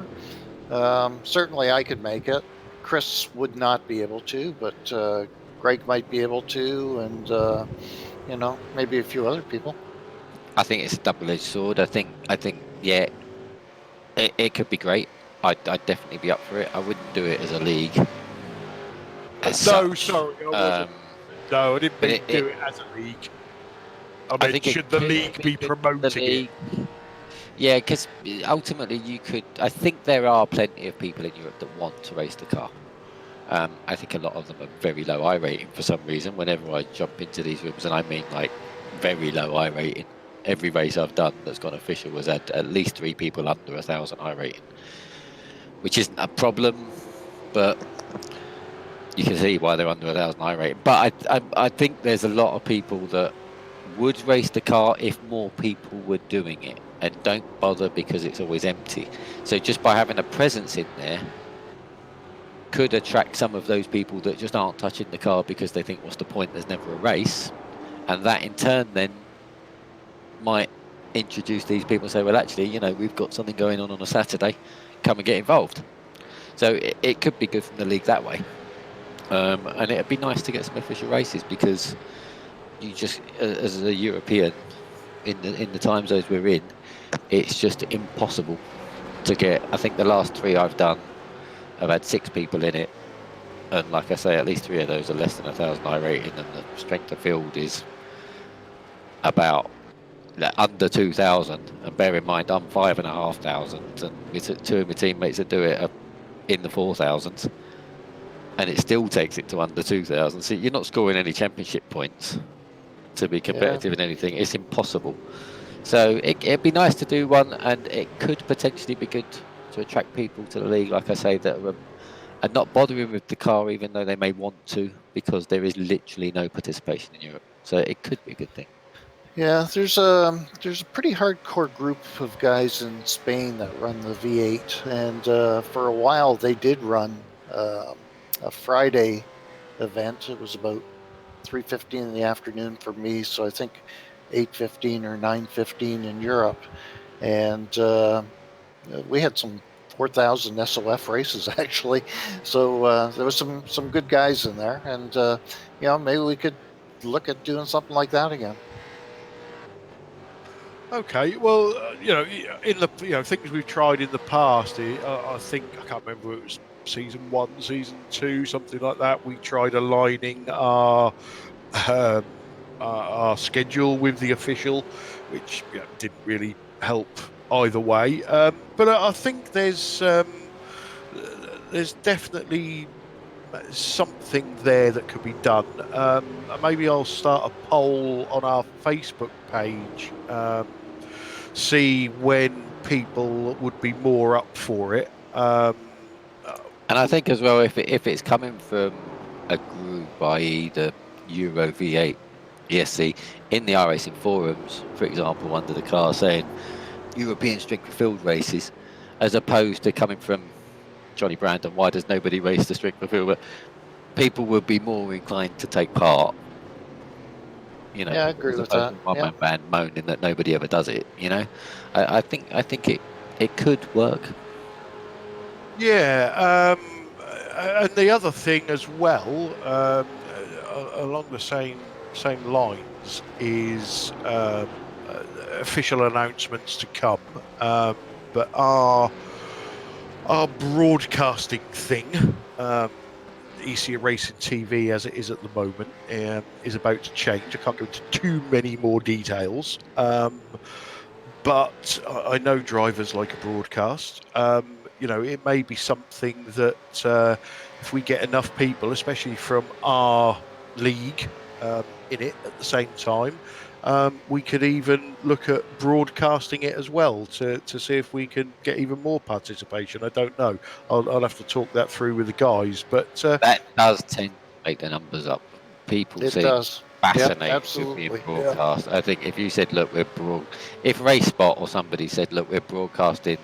Certainly I could make it. Chris would not be able to, but Greg might be able to, and you know, maybe a few other people. I think it's a double-edged sword. I think, yeah, it could be great. I'd definitely be up for it. I wouldn't do it as a league. No, sorry, I wasn't. No, I didn't mean to do it as a league. I mean, should the league be promoting it? Yeah, because ultimately you could. I think there are plenty of people in Europe that want to race the car. I think a lot of them are very low I rating for some reason. Whenever I jump into these rooms, and I mean like very low I rating. Every race I've done that's gone official was at least 3 people under 1,000 I rating, which isn't a problem, but you can see why they're under 1,000 I rating. But I think there's a lot of people that would race the car if more people were doing it, and don't bother because it's always empty. So just by having a presence in there, could attract some of those people that just aren't touching the car because they think, what's the point, there's never a race, and that in turn then might introduce these people and say, well, actually, you know, we've got something going on a Saturday, come and get involved. So it could be good from the league that way. And it'd be nice to get some official races, because you just, as a European, in the time zones we're in, it's just impossible to get. I think the last 3 I've done, I've had 6 people in it, and like I say, at least 3 of those are less than 1,000 I rating, and the strength of field is about under 2,000. And bear in mind, I'm 5,500, and 2 of my teammates that do it are in the 4,000s, and it still takes it to under 2,000. So you're not scoring any championship points to be competitive in anything. It's impossible. So it'd be nice to do one, and it could potentially be good to attract people to the league, like I say, that are not bothering with the car, even though they may want to, because there is literally no participation in Europe. So it could be a good thing. Yeah, there's a pretty hardcore group of guys in Spain that run the V8, and for a while they did run a Friday event. It was about 3:15 in the afternoon for me, so I think 8:15 or 9:15 in Europe, and we had some 4,000 SOF races actually. So there was some good guys in there, and you know, maybe we could look at doing something like that again. Okay, well, you know, in the things we've tried in the past, I think, I can't remember, it was season 1, season 2, something like that. We tried aligning our schedule with the official, which didn't really help either way. But I think there's definitely something there that could be done. Maybe I'll start a poll on our Facebook page, see when people would be more up for it. And I think as well, if it's coming from a group, i.e. the Euro V8 ESC, in the iRacing forums, for example, under the car saying European strength of field races, as opposed to coming from Johnny Brandon, why does nobody race the strength of field? But people would be more inclined to take part. You know, yeah, I agree with that. One-man band moaning that nobody ever does it. You know, I think it could work. Yeah, and the other thing as well, along the same lines, is official announcements to come. But our broadcasting thing, Esia Racing TV as it is at the moment, is about to change. I can't go into too many more details, but I know drivers like a broadcast. You know, it may be something that if we get enough people, especially from our league, in it at the same time, we could even look at broadcasting it as well to see if we can get even more participation. I don't know. I'll have to talk that through with the guys. But that does tend to make the numbers up. People seem fascinated with being broadcast. I think if you said, look, if RaceSpot or somebody said, look, we're broadcasting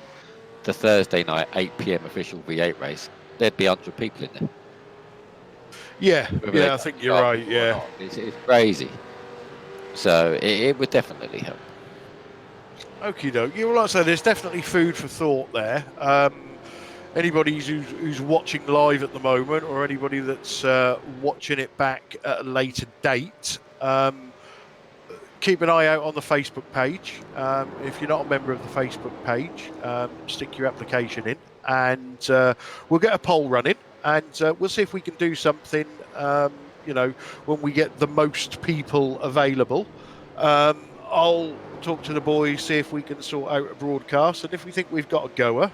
the Thursday night 8 p.m. official V8 race, there'd be 100 people in there. Yeah, I think you're right. Yeah, it's crazy. So it would definitely help. Okie doke. Well, like I say, there's definitely food for thought there. Anybody who's watching live at the moment, or anybody that's watching it back at a later date, keep an eye out on the Facebook page. If you're not a member of the Facebook page, stick your application in, and we'll get a poll running, and we'll see if we can do something. You know, when we get the most people available, I'll talk to the boys, see if we can sort out a broadcast, and if we think we've got a goer,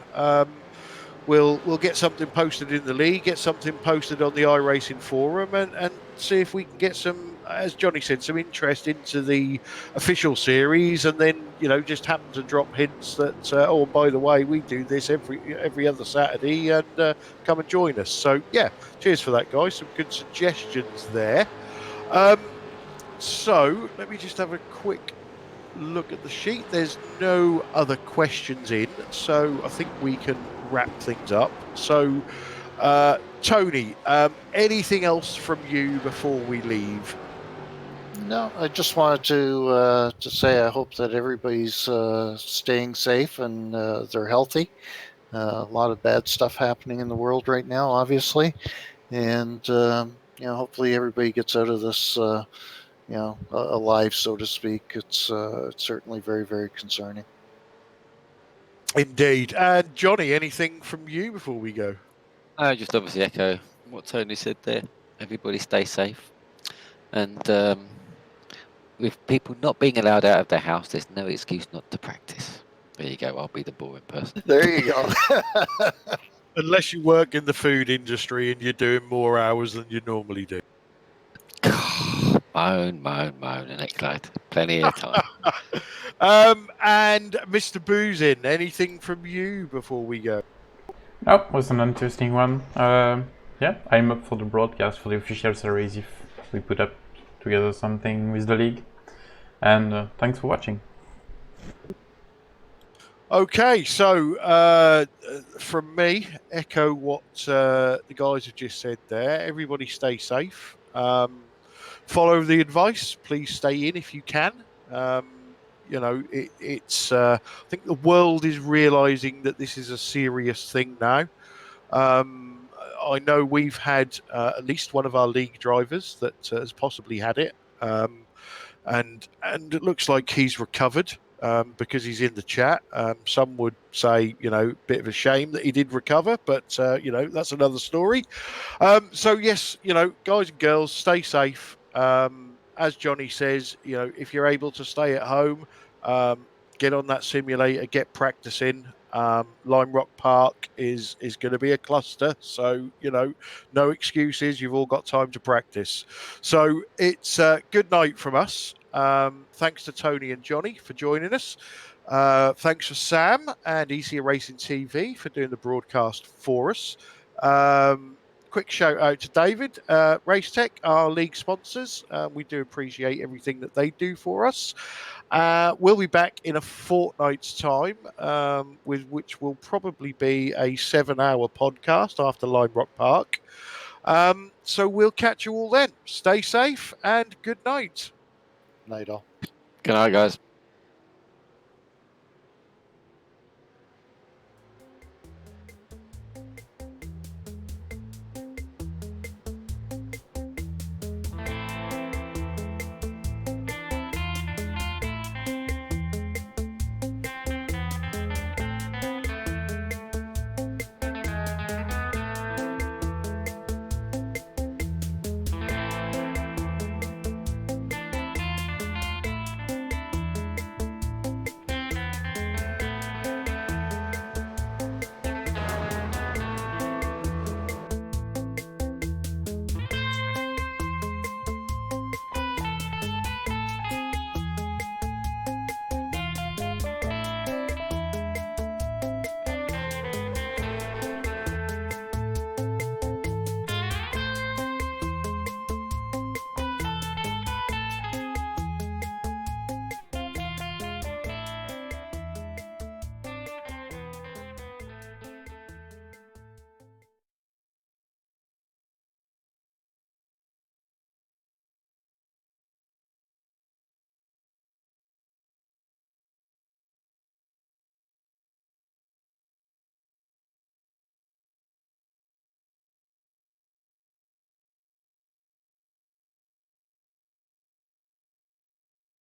we'll get something posted in the league, get something posted on the iRacing forum, and see if we can get some, as Johnny said, some interest into the official series, and then, you know, just happen to drop hints that, oh, by the way, we do this every other Saturday, and come and join us. So yeah, cheers for that, guys. Some good suggestions there. So let me just have a quick look at the sheet. There's no other questions in, so I think we can wrap things up. So Tony, anything else from you before we leave? No, I just wanted to say I hope that everybody's staying safe and they're healthy. A lot of bad stuff happening in the world right now, obviously, and hopefully everybody gets out of this, alive, so to speak. It's certainly very, very concerning. Indeed. And Johnny, anything from you before we go? I just obviously echo what Tony said there. Everybody stay safe. And with people not being allowed out of their house, there's no excuse not to practice. There you go. I'll be the boring person. There you go. Unless you work in the food industry and you're doing more hours than you normally do. moan, and excite. Plenty of time. And Mr. Boozin, anything from you before we go? Oh, it was an interesting one. Yeah, I'm up for the broadcast for the official series if we put up together something with the league. And thanks for watching. Okay, so from me, echo what the guys have just said there. Everybody stay safe. Follow the advice. Please stay in if you can. It's. I think the world is realizing that this is a serious thing now. I know we've had at least one of our league drivers that has possibly had it, and it looks like he's recovered. Because he's in the chat. Some would say, bit of a shame that he did recover, but, that's another story. So, yes, guys and girls, stay safe. As Johnny says, if you're able to stay at home, get on that simulator, get practicing. Lime Rock Park is going to be a cluster. So, no excuses. You've all got time to practice. So it's good night from us. Thanks to Tony and Johnny for joining us. Thanks for Sam and Esia Racing TV for doing the broadcast for us. Quick shout out to David, Racetech, our league sponsors. We do appreciate everything that they do for us. We'll be back in a fortnight's time, with which will probably be a 7-hour podcast after Lime Rock Park. So we'll catch you all then. Stay safe and good night. Night all. Good night, guys.